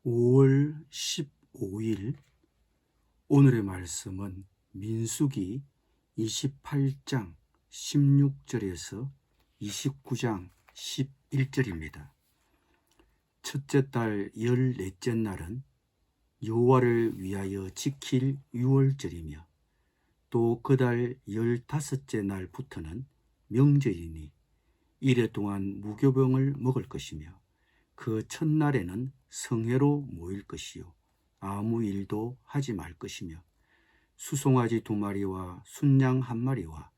5월 15일 오늘의 말씀은 민수기 28장 16절에서 29장 11절입니다. 첫째 달 14째 날은 여호와를 위하여 지킬 유월절이며 또 그 달 15째 날부터는 명절이니 이래 동안 무교병을 먹을 것이며 그 첫날에는 성회로 모일 것이요 아무 일도 하지 말 것이며 수송아지 2마리와 순양 1마리와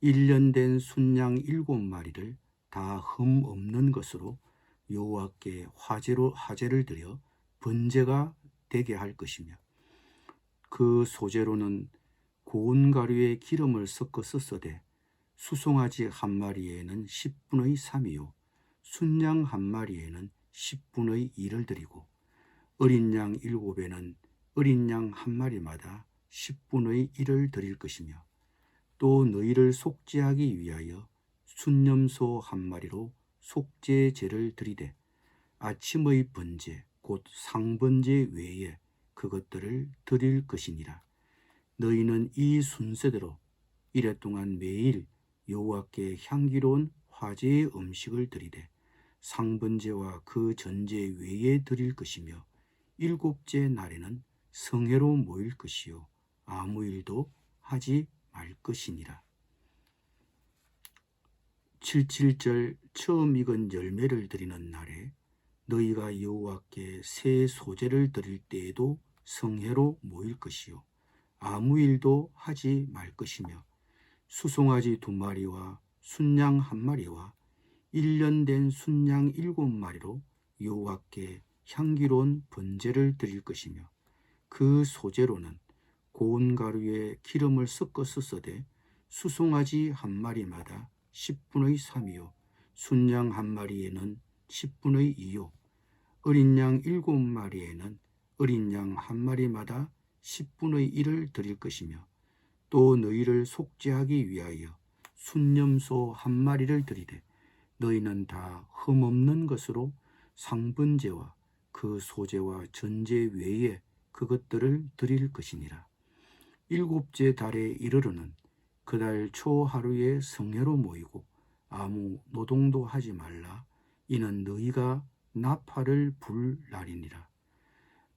1년 된 순양 7마리를 다 흠 없는 것으로 여호와께 화제를 드려 번제가 되게 할 것이며 그 소재로는 고운 가루에 기름을 섞어 썼으되 수송아지 1마리에는 10분의 3이요 순양 1마리에는 10분의 2를 드리고 어린 양 7에는 어린 양 1마리마다 10분의 1을 드릴 것이며 또 너희를 속죄하기 위하여 순념소 1마리로 속죄제를 드리되 아침의 번제 곧 상번제 외에 그것들을 드릴 것이니라. 너희는 이 순서대로 이래 동안 매일 여호와께 향기로운 화제의 음식을 드리되 상번제와 그 전제 외에 드릴 것이며 7째 날에는 성회로 모일 것이요 아무 일도 하지 말 것이니라. 77절 처음 익은 열매를 드리는 날에 너희가 여호와께 새 소제를 드릴 때에도 성회로 모일 것이요 아무 일도 하지 말 것이며 수송아지 2마리와 순양 1마리와 1년 된 순양 7마리로 여호와께 향기로운 번제를 드릴 것이며 그 소재로는 고운 가루에 기름을 섞어 썼으되 수송아지 1마리마다 10분의 3이요 순양 1마리에는 10분의 2요 어린 양 7마리에는 어린 양 1마리마다 10분의 1을 드릴 것이며 또 너희를 속죄하기 위하여 순념소 1마리를 드리되 너희는 다 흠없는 것으로 상번제와 그 소제와 전제 외에 그것들을 드릴 것이니라. 7째 달에 이르러는 그 달 초 하루에 성회로 모이고 아무 노동도 하지 말라. 이는 너희가 나팔을 불 날이니라.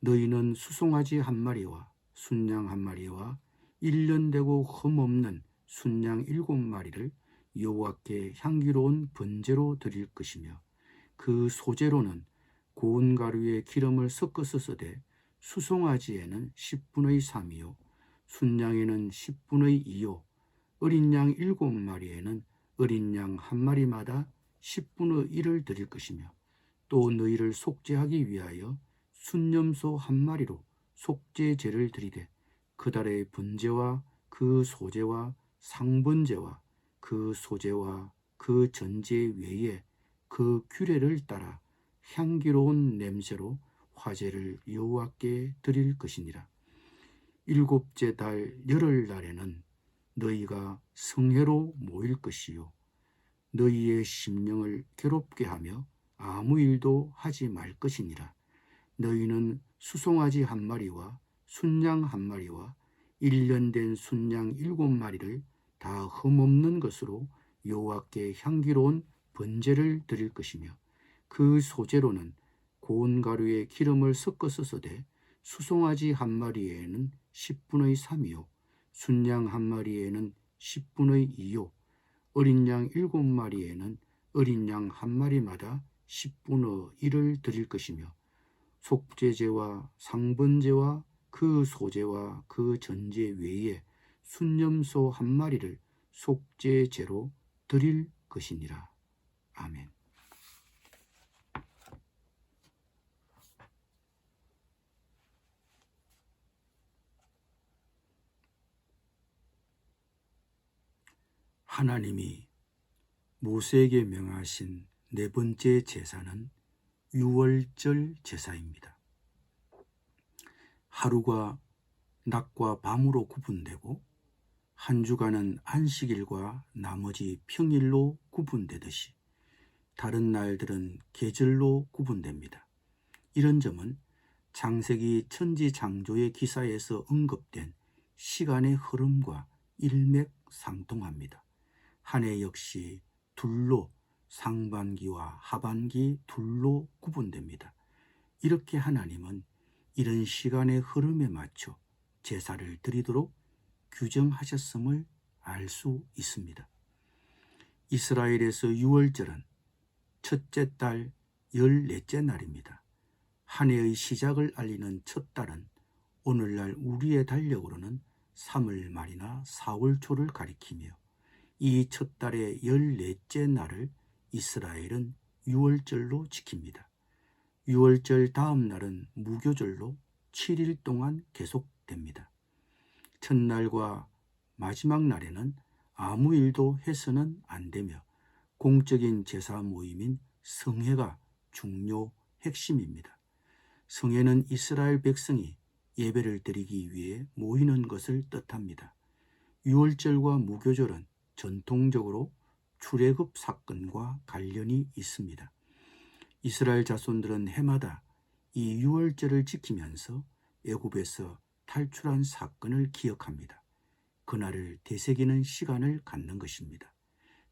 너희는 수송아지 1마리와 순양 1마리와 1년 되고 흠없는 순양 7마리를 여호와께 향기로운 번제로 드릴 것이며 그 소제로는 고운 가루에 기름을 섞어 썼으되 수송아지에는 10분의 3이요 순양에는 10분의 2요 어린 양 7마리에는 어린 양 1마리마다 10분의 1을 드릴 것이며 또 너희를 속죄하기 위하여 순념소 1마리로 속죄제를 드리되 그 달의 번제와 그 소제와 상번제와 그 소제와 그 전제 외에 그 규례를 따라 향기로운 냄새로 화제를 여호와께 드릴 것이니라. 7째 달 열흘날에는 너희가 성회로 모일 것이요 너희의 심령을 괴롭게 하며 아무 일도 하지 말 것이니라. 너희는 수송아지 1마리와 순양 1마리와 1년 된 순양 7마리를 다 흠없는 것으로 여호와께 향기로운 번제를 드릴 것이며 그 소제로는 고운 가루에 기름을 섞어 썼으되 수송아지 1마리에는 10분의 3이요 순양 1마리에는 10분의 2요 어린 양 7마리에는 어린 양 1마리마다 10분의 1을 드릴 것이며 속죄제와 상번제와 그 소제와 그 전제 외에 순념소 1마리를 속죄제로 드릴 것이니라. 아멘. 하나님이 모세에게 명하신 4번째 제사는 유월절 제사입니다. 하루가 낮과 밤으로 구분되고 한 주간은 안식일과 나머지 평일로 구분되듯이 다른 날들은 계절로 구분됩니다. 이런 점은 창세기 천지창조의 기사에서 언급된 시간의 흐름과 일맥상통합니다. 한 해 역시 둘로 상반기와 하반기 둘로 구분됩니다. 이렇게 하나님은 이런 시간의 흐름에 맞춰 제사를 드리도록 규정하셨음을 알 수 있습니다. 이스라엘에서 유월절은 첫째 달 14째 날입니다. 한 해의 시작을 알리는 첫 달은 오늘날 우리의 달력으로는 3월 말이나 4월 초를 가리키며 이 첫 달의 14째 날을 이스라엘은 유월절로 지킵니다. 유월절 다음 날은 무교절로 7일 동안 계속됩니다. 첫날과 마지막 날에는 아무 일도 해서는 안 되며 공적인 제사 모임인 성회가 중요 핵심입니다. 성회는 이스라엘 백성이 예배를 드리기 위해 모이는 것을 뜻합니다. 유월절과 무교절은 전통적으로 출애굽 사건과 관련이 있습니다. 이스라엘 자손들은 해마다 이 유월절을 지키면서 애굽에서 탈출한 사건을 기억합니다. 그날을 되새기는 시간을 갖는 것입니다.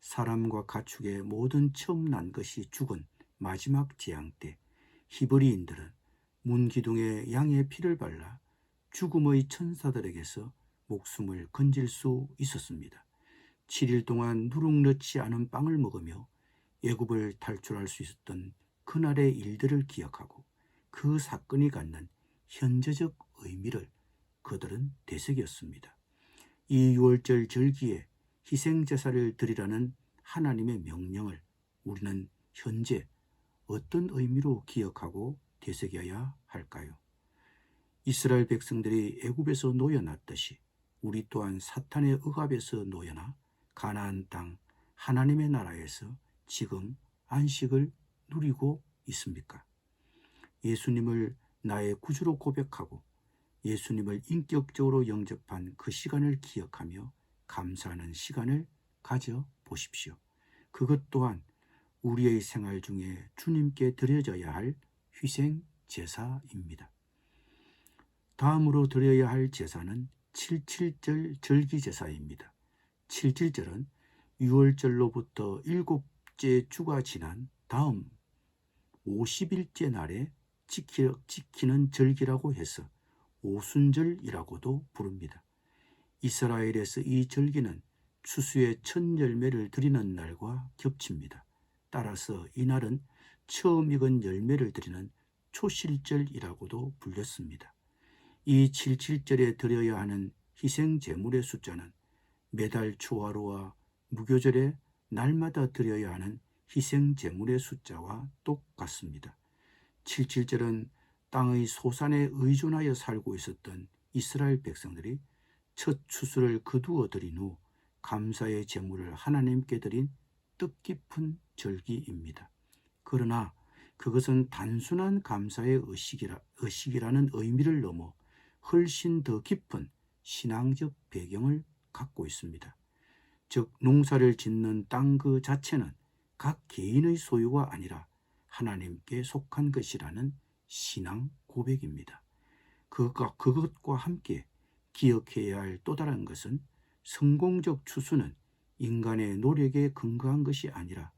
사람과 가축의 모든 처음 난 것이 죽은 마지막 재앙 때 히브리인들은 문 기둥에 양의 피를 발라 죽음의 천사들에게서 목숨을 건질 수 있었습니다. 7일 동안 누룩 넣지 않은 빵을 먹으며 애굽을 탈출할 수 있었던 그날의 일들을 기억하고 그 사건이 갖는 현재적 의미를 그들은 되새겼습니다. 이 유월절 절기에 희생제사를 드리라는 하나님의 명령을 우리는 현재 어떤 의미로 기억하고 되새겨야 할까요? 이스라엘 백성들이 애굽에서 놓여났듯이 우리 또한 사탄의 억압에서 놓여나 가나안 땅 하나님의 나라에서 지금 안식을 누리고 있습니까? 예수님을 나의 구주로 고백하고 예수님을 인격적으로 영접한 그 시간을 기억하며 감사하는 시간을 가져보십시오. 그것 또한 우리의 생활 중에 주님께 드려져야 할 희생 제사입니다. 다음으로 드려야 할 제사는 77절 절기 제사입니다. 77절은 유월절로부터 7째 주가 지난 다음 50일째 날에 지키는 절기라고 해서 오순절이라고도 부릅니다. 이스라엘에서 이 절기는 추수의 첫 열매를 드리는 날과 겹칩니다. 따라서 이 날은 처음 익은 열매를 드리는 초실절이라고도 불렸습니다. 이 77절에 드려야 하는 희생 제물의 숫자는 매달 초하루와 무교절에 날마다 드려야 하는 희생 제물의 숫자와 똑같습니다. 77절은 땅의 소산에 의존하여 살고 있었던 이스라엘 백성들이 첫 추수를 거두어 드린 후 감사의 제물을 하나님께 드린 뜻깊은 절기입니다. 그러나 그것은 단순한 감사의 의식이라는 의미를 넘어 훨씬 더 깊은 신앙적 배경을 갖고 있습니다. 즉 농사를 짓는 땅 그 자체는 각 개인의 소유가 아니라 하나님께 속한 것이라는 신앙 고백입니다. 그것과 함께 기억해야 할 또 다른 것은 성공적 추수는 인간의 노력에 근거한 것이 아니라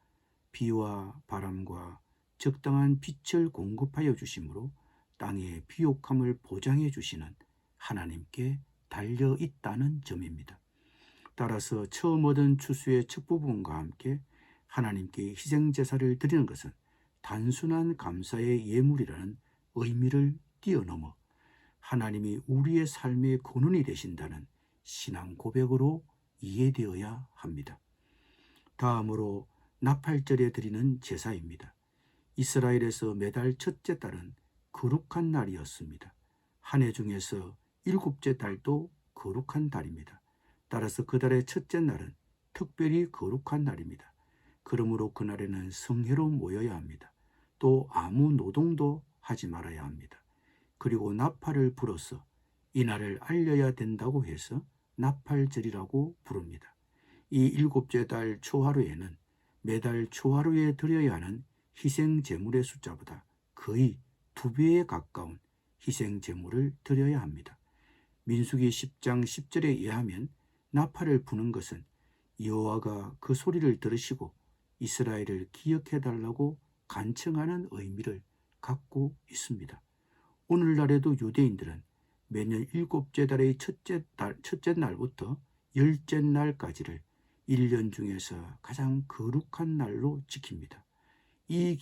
비와 바람과 적당한 빛을 공급하여 주심으로 땅의 비옥함을 보장해 주시는 하나님께 달려 있다는 점입니다. 따라서 처음 얻은 추수의 첫 부분과 함께 하나님께 희생제사를 드리는 것은 단순한 감사의 예물이라는 의미를 뛰어넘어 하나님이 우리의 삶의 근원이 되신다는 신앙 고백으로 이해되어야 합니다. 다음으로 나팔절에 드리는 제사입니다. 이스라엘에서 매달 첫째 달은 거룩한 날이었습니다. 한 해 중에서 7째 달도 거룩한 달입니다. 따라서 그 달의 첫째 날은 특별히 거룩한 날입니다. 그러므로 그날에는 성회로 모여야 합니다. 또 아무 노동도 하지 말아야 합니다. 그리고 나팔을 불어서 이 날을 알려야 된다고 해서 나팔절이라고 부릅니다. 이 7째 달 초하루에는 매달 초하루에 드려야 하는 희생 제물의 숫자보다 거의 2배에 가까운 희생 제물을 드려야 합니다. 민수기 10장 10절에 의하면 나팔을 부는 것은 여호와가 그 소리를 들으시고 이스라엘을 기억해 달라고 간청하는 의미를 갖고 있습니다. 오늘날에도 유대인들은 매년 일곱째 달의 첫째 날부터 열째 날까지를 1년 중에서 가장 거룩한 날로 지킵니다. 이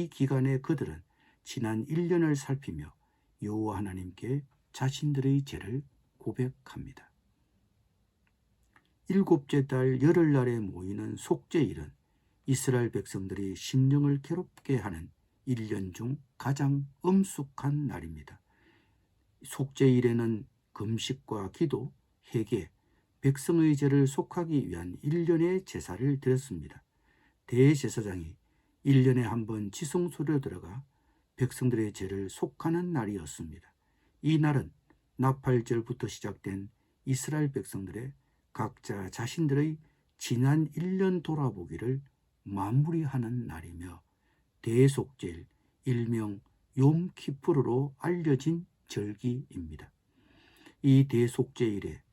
기간에 그들은 지난 1년을 살피며 여호와 하나님께 자신들의 죄를 고백합니다. 일곱째 달 열흘날에 모이는 속죄일은 이스라엘 백성들이 심령을 괴롭게 하는 1년 중 가장 엄숙한 날입니다. 속죄일에는 금식과 기도, 회개, 백성의 죄를 속하기 위한 1년의 제사를 드렸습니다. 대제사장이 1년에 한 번 지성소로 들어가 백성들의 죄를 속하는 날이었습니다. 이 날은 나팔절부터 시작된 이스라엘 백성들의 각자 자신들의 지난 1년 돌아보기를 마무리하는 날이며 대속죄일, 일명 욤키푸르로 알려진 절기입니다. 이 대속죄일에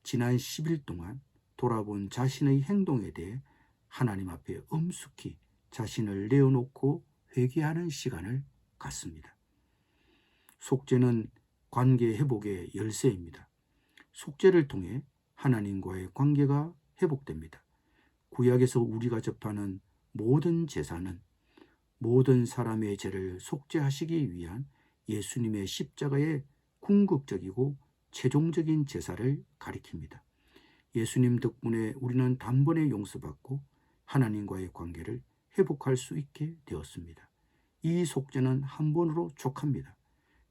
지난 10일 동안 돌아본 자신의 행동에 대해 하나님 앞에 엄숙히 자신을 내어놓고 회개하는 시간을 갖습니다. 속죄는 관계 회복의 열쇠입니다. 속죄를 통해 하나님과의 관계가 회복됩니다. 구약에서 우리가 접하는 모든 제사는 모든 사람의 죄를 속죄하시기 위한 예수님의 십자가의 궁극적이고 최종적인 제사를 가리킵니다. 예수님 덕분에 우리는 단번에 용서받고 하나님과의 관계를 회복할 수 있게 되었습니다. 이 속죄는 한 번으로 족합니다.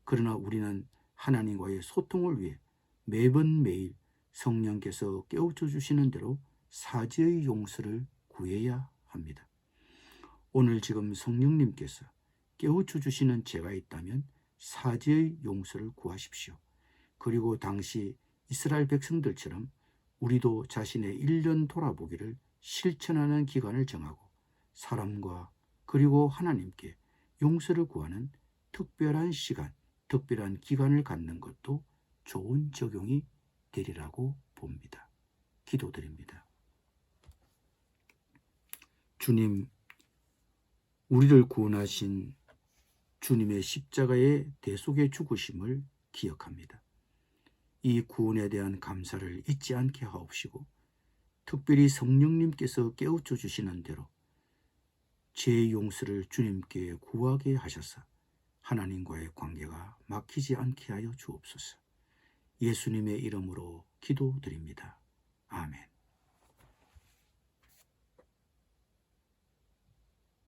그러나 우리는 하나님과의 소통을 위해 매번 매일 성령께서 깨우쳐 주시는 대로 사죄의 용서를 구해야 합니다. 오늘 지금 성령님께서 깨우쳐 주시는 죄가 있다면 사죄의 용서를 구하십시오. 그리고 당시 이스라엘 백성들처럼 우리도 자신의 1년 돌아보기를 실천하는 기간을 정하고 사람과 그리고 하나님께 용서를 구하는 특별한 시간, 특별한 기간을 갖는 것도 좋은 적용이 되리라고 봅니다. 기도드립니다. 주님, 우리를 구원하신 주님의 십자가의 대속의 죽으심을 기억합니다. 이 구원에 대한 감사를 잊지 않게 하옵시고 특별히 성령님께서 깨우쳐 주시는 대로 죄의 용서를 주님께 구하게 하셔서 하나님과의 관계가 막히지 않게 하여 주옵소서. 예수님의 이름으로 기도드립니다. 아멘.